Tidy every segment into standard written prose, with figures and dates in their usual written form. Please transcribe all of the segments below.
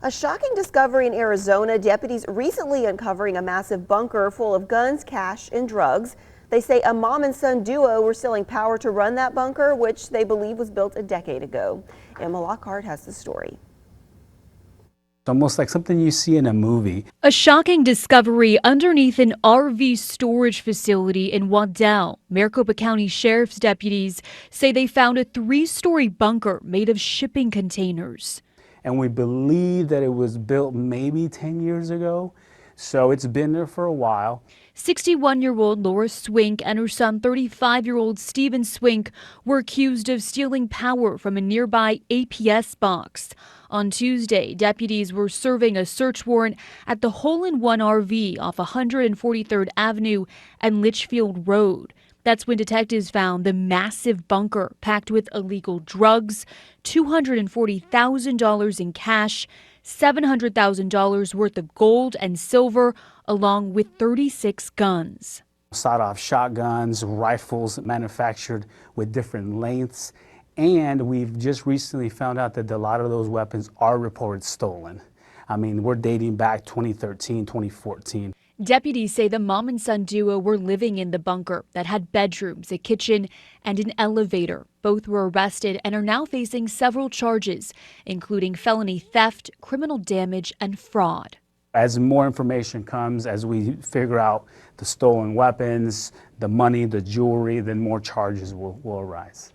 A shocking discovery in Arizona. Deputies recently uncovering a massive bunker full of guns, cash, and drugs. They say a mom and son duo were selling power to run that bunker, which they believe was built a decade ago. Emma Lockhart has the story. Almost like something you see in a movie. A shocking discovery underneath an RV storage facility in Waddell. Maricopa County Sheriff's deputies say they found a 3-story bunker made of shipping containers. And we believe that it was built maybe 10 years ago. So it's been there for a while. 61-year-old Laura Swink and her son 35-year-old Stephen Swink were accused of stealing power from a nearby APS box. On Tuesday, deputies were serving a search warrant at the Hole-in-One RV off 143rd Avenue and Litchfield Road. That's when detectives found the massive bunker packed with illegal drugs, $240,000 in cash, $700,000 worth of gold and silver, along with 36 guns. Sawed-off shotguns, rifles manufactured with different lengths, and we've just recently found out that a lot of those weapons are reported stolen. I mean, we're dating back 2013, 2014. Deputies say the mom and son duo were living in the bunker that had bedrooms, a kitchen, and an elevator. Both were arrested and are now facing several charges, including felony theft, criminal damage, and fraud. As more information comes, as we figure out the stolen weapons, the money, the jewelry, then more charges will arise.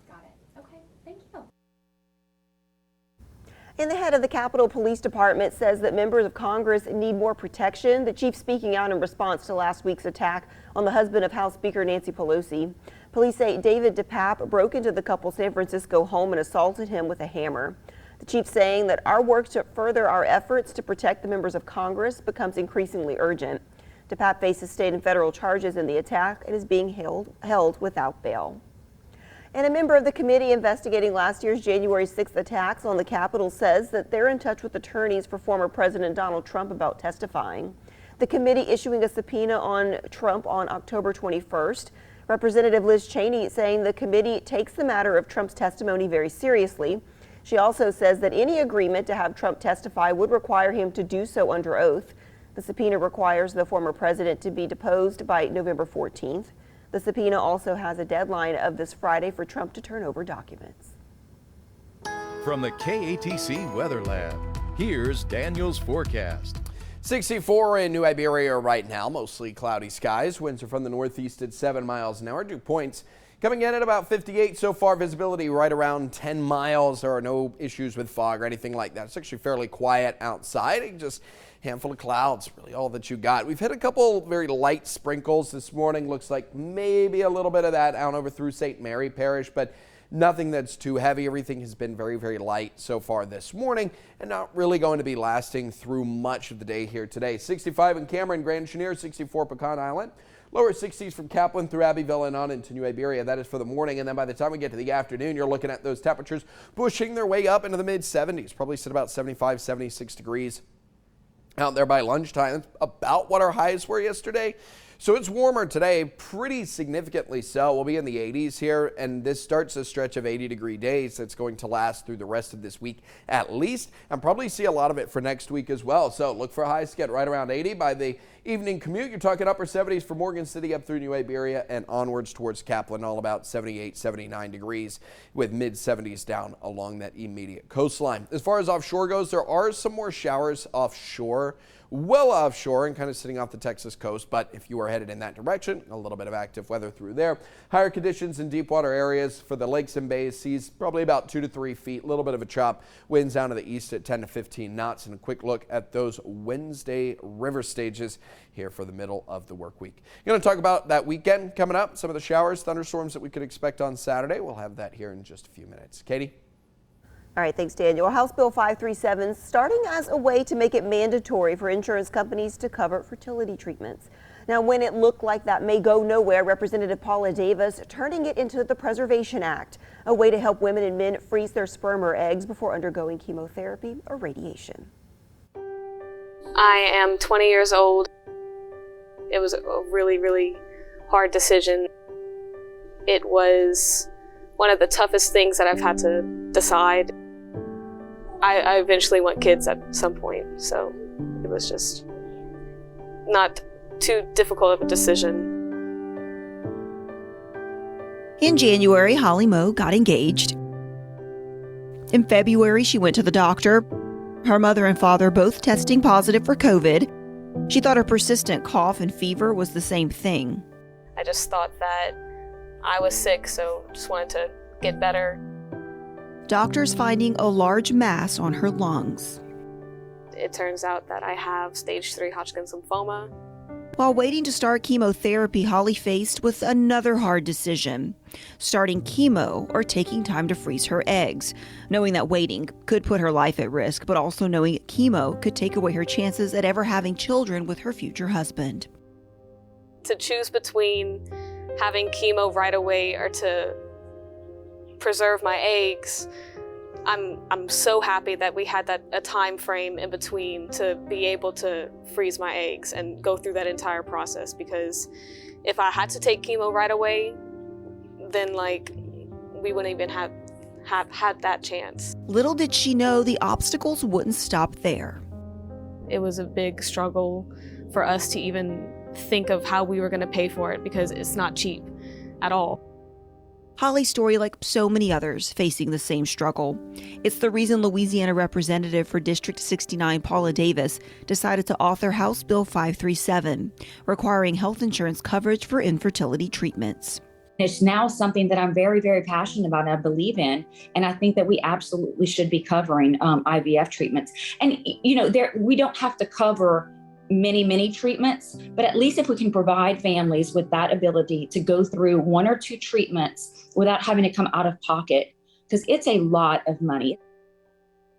And the head of the Capitol Police Department says that members of Congress need more protection. The chief speaking out in response to last week's attack on the husband of House Speaker Nancy Pelosi. Police say David DePape broke into the couple's San Francisco home and assaulted him with a hammer. The chief saying that our work to further our efforts to protect the members of Congress becomes increasingly urgent. DePape faces state and federal charges in the attack and is being held without bail. And a member of the committee investigating last year's January 6th attacks on the Capitol says that they're in touch with attorneys for former President Donald Trump about testifying. The committee issuing a subpoena on Trump on October 21st. Representative Liz Cheney saying the committee takes the matter of Trump's testimony very seriously. She also says that any agreement to have Trump testify would require him to do so under oath. The subpoena requires the former president to be deposed by November 14th. The subpoena also has a deadline of this Friday for Trump to turn over documents. From the KATC Weather Lab, here's Daniel's forecast. 64 in New Iberia right now, mostly cloudy skies. Winds are from the northeast at 7 miles an hour. Dew points coming in at about 58 so far. Visibility right around 10 miles. There are no issues with fog or anything like that. It's actually fairly quiet outside. Just handful of clouds, really all that you got. We've hit a couple very light sprinkles this morning. Looks like maybe a little bit of that out over through St. Mary Parish, but nothing that's too heavy. Everything has been very, very light so far this morning and not really going to be lasting through much of the day here today. 65 in Cameron, Grand Chenier, 64 Pecan Island. Lower 60s from Kaplan through Abbeville and on into New Iberia. That is for the morning. And then by the time we get to the afternoon, you're looking at those temperatures pushing their way up into the mid 70s, probably sit about 75, 76 degrees. Out there by lunchtime, that's about what our highs were yesterday. So it's warmer today, pretty significantly so. We'll be in the 80s here, and this starts a stretch of 80-degree days that's going to last through the rest of this week at least, and probably see a lot of it for next week as well. So look for highs to get right around 80. By the evening commute, you're talking upper 70s for Morgan City up through New Iberia and onwards towards Kaplan, all about 78, 79 degrees with mid-70s down along that immediate coastline. As far as offshore goes, there are some more showers offshore. Well offshore and kind of sitting off the Texas coast, but if you are headed in that direction, a little bit of active weather through there. Higher conditions in deep water areas for the lakes and bays, seas probably about 2 to 3 feet, a little bit of a chop. Winds down to the east at 10 to 15 knots. And a quick look at those Wednesday river stages here for the middle of the work week. Going to talk about that weekend coming up, some of the showers, thunderstorms that we could expect on Saturday. We'll have that here in just a few minutes. Katie? All right, thanks, Daniel. House Bill 537 starting as a way to make it mandatory for insurance companies to cover fertility treatments. Now, when it looked like that may go nowhere, Representative Paula Davis turning it into the Preservation Act, a way to help women and men freeze their sperm or eggs before undergoing chemotherapy or radiation. I am 20 years old. It was a really, really hard decision. It was one of the toughest things that I've had to decide. I eventually want kids at some point, so it was just not too difficult of a decision. In January, Holly Moe got engaged. In February, she went to the doctor. Her mother and father both testing positive for COVID. She thought her persistent cough and fever was the same thing. I just thought that I was sick, so just wanted to get better. Doctors finding a large mass on her lungs. It turns out that I have stage 3 Hodgkin's lymphoma. While waiting to start chemotherapy, Holly faced with another hard decision: starting chemo or taking time to freeze her eggs, knowing that waiting could put her life at risk, but also knowing chemo could take away her chances at ever having children with her future husband. To choose between having chemo right away or to preserve my eggs, I'm so happy that we had a time frame in between to be able to freeze my eggs and go through that entire process, because if I had to take chemo right away, then we wouldn't even have had that chance. Little did she know the obstacles wouldn't stop there. It was a big struggle for us to even think of how we were going to pay for it, because it's not cheap at all. Holly's story, like so many others facing the same struggle. It's the reason Louisiana Representative for District 69 Paula Davis decided to author House Bill 537, requiring health insurance coverage for infertility treatments. It's now something that I'm very, very passionate about and I believe in. And I think that we absolutely should be covering IVF treatments. And, we don't have to cover many treatments, but at least if we can provide families with that ability to go through 1 or 2 treatments without having to come out of pocket, because it's a lot of money.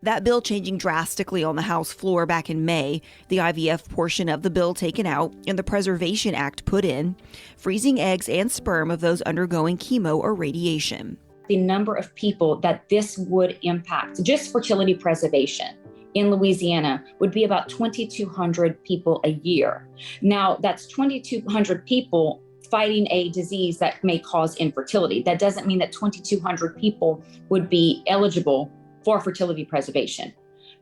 That bill changing drastically on the House floor back in May, the IVF portion of the bill taken out and the Preservation Act put in, freezing eggs and sperm of those undergoing chemo or radiation. The number of people that this would impact, just fertility preservation in Louisiana, would be about 2,200 people a year. Now, that's 2,200 people fighting a disease that may cause infertility. That doesn't mean that 2,200 people would be eligible for fertility preservation.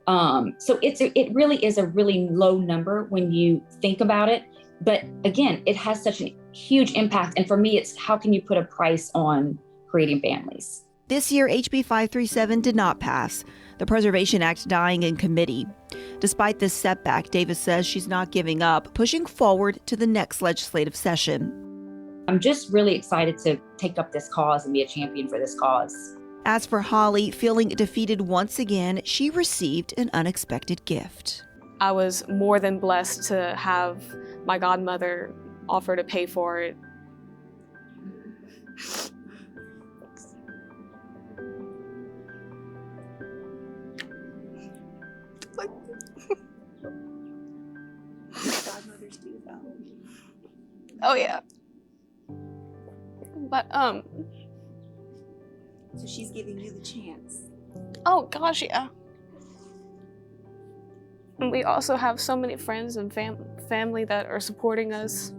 So it really is a really low number when you think about it. But again, it has such a huge impact. And for me, it's how can you put a price on creating families? This year, HB 537 did not pass, the Preservation Act dying in committee. Despite this setback, Davis says she's not giving up, pushing forward to the next legislative session. I'm just really excited to take up this cause and be a champion for this cause. As for Holly, feeling defeated once again, she received an unexpected gift. I was more than blessed to have my godmother offer to pay for it. Godmothers do though. Oh yeah. But So she's giving you the chance. oh gosh, yeah. And we also have so many friends and family that are supporting us,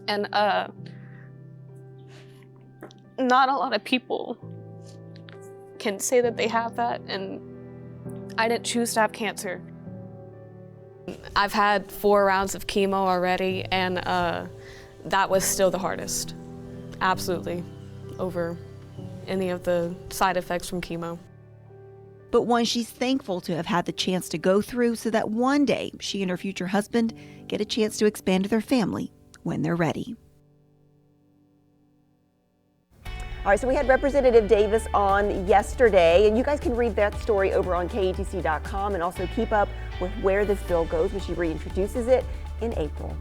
and not a lot of people can say that they have that, and I didn't choose to have cancer. I've had 4 rounds of chemo already, and that was still the hardest, absolutely, over any of the side effects from chemo. But one she's thankful to have had the chance to go through so that one day she and her future husband get a chance to expand their family when they're ready. All right, so we had Representative Davis on yesterday, and you guys can read that story over on KATC.com and also keep up with where this bill goes when she reintroduces it in April.